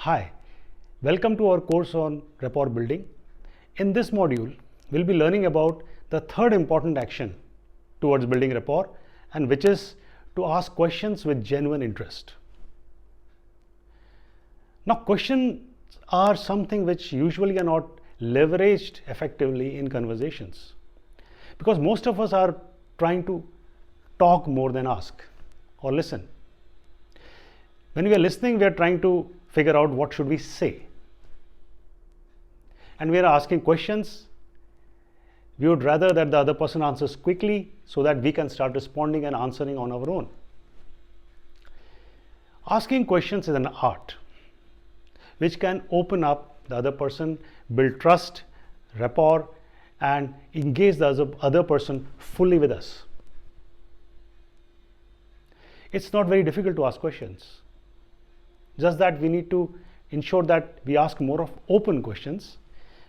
Hi, welcome to our course on rapport building. In this module, we'll be learning about the third important action towards building rapport, and which is to ask questions with genuine interest. Now, questions are something which usually are not leveraged effectively in conversations, because most of us are trying to talk more than ask or listen. When we are listening, we are trying to figure out what should we say, and we are asking questions. We would rather that the other person answers quickly so that we can start responding and answering on our own. Asking questions is an art which can open up the other person, build trust, rapport, and engage the other person fully with us. It's not very difficult to ask questions, just that we need to ensure that we ask more of open questions,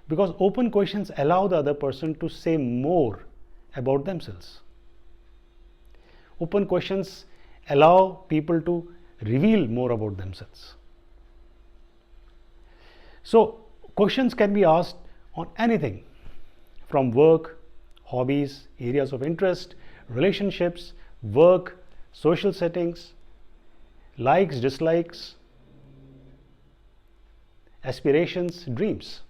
because open questions allow the other person to say more about themselves. Open questions allow people to reveal more about themselves. So, questions can be asked on anything from work, hobbies, areas of interest, relationships, work, social settings, likes, dislikes, aspirations, dreams.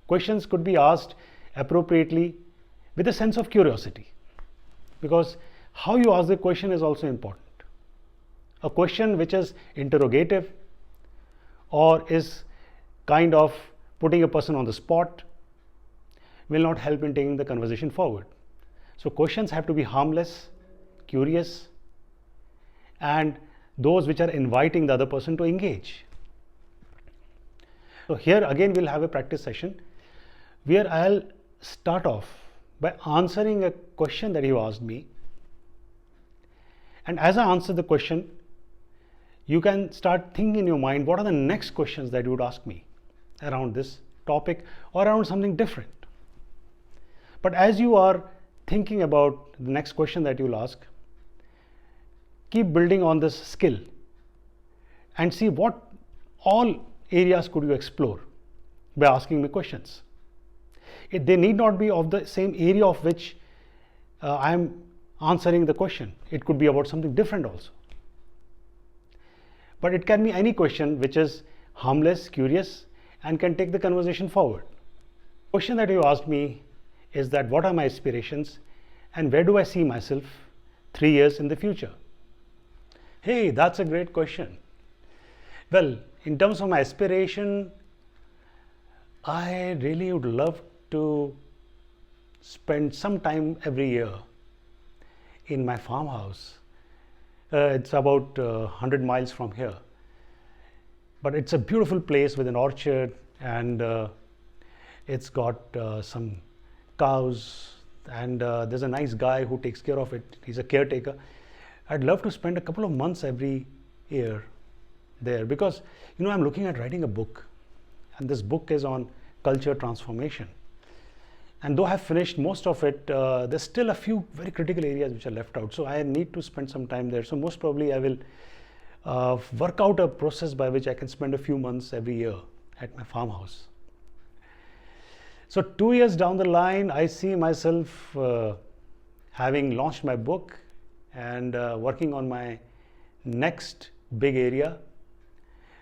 Questions could be asked appropriately with a sense of curiosity, because how you ask the question is also important. A question which is interrogative or is kind of putting a person on the spot will not help in taking the conversation forward. So questions have to be harmless, curious, and those which are inviting the other person to engage. So here again we'll have a practice session where I'll start off by answering a question that you asked me, and as I answer the question, you can start thinking in your mind what are the next questions that you would ask me around this topic or around something different. But as you are thinking about the next question that you'll ask, keep building on this skill and see what all areas could you explore by asking me questions. They need not be of the same area of which I am answering the question. It could be about something different also. But it can be any question which is harmless, curious, and can take the conversation forward. The question that you asked me is that what are my aspirations and where do I see myself 3 years in the future? Hey, that's a great question. Well, in terms of my aspiration, I really would love to spend some time every year in my farmhouse. It's about 100 miles from here, but it's a beautiful place with an orchard, and it's got some cows, and there's a nice guy who takes care of it. He's a caretaker. I'd love to spend a couple of months every year there, because I'm looking at writing a book, and this book is on culture transformation. And though I've finished most of it, there's still a few very critical areas which are left out. So I need to spend some time there. So most probably I will work out a process by which I can spend a few months every year at my farmhouse. So 2 years down the line, I see myself having launched my book and working on my next big area,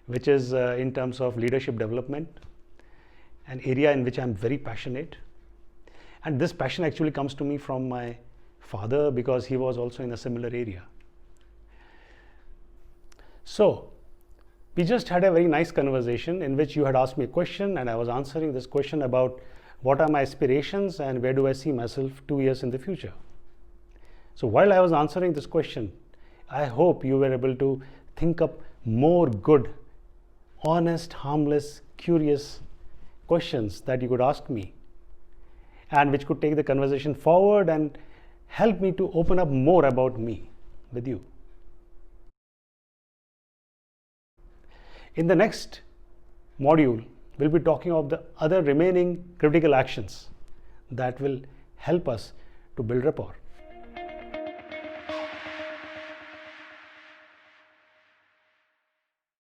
which is in terms of leadership development, an area in which I'm very passionate. And this passion actually comes to me from my father, because he was also in a similar area. So we just had a very nice conversation in which you had asked me a question and I was answering this question about what are my aspirations and where do I see myself 2 years in the future. So while I was answering this question, I hope you were able to think up more good, honest, harmless, curious questions that you could ask me, and which could take the conversation forward and help me to open up more about me with you. In the next module, we'll be talking of the other remaining critical actions that will help us to build rapport.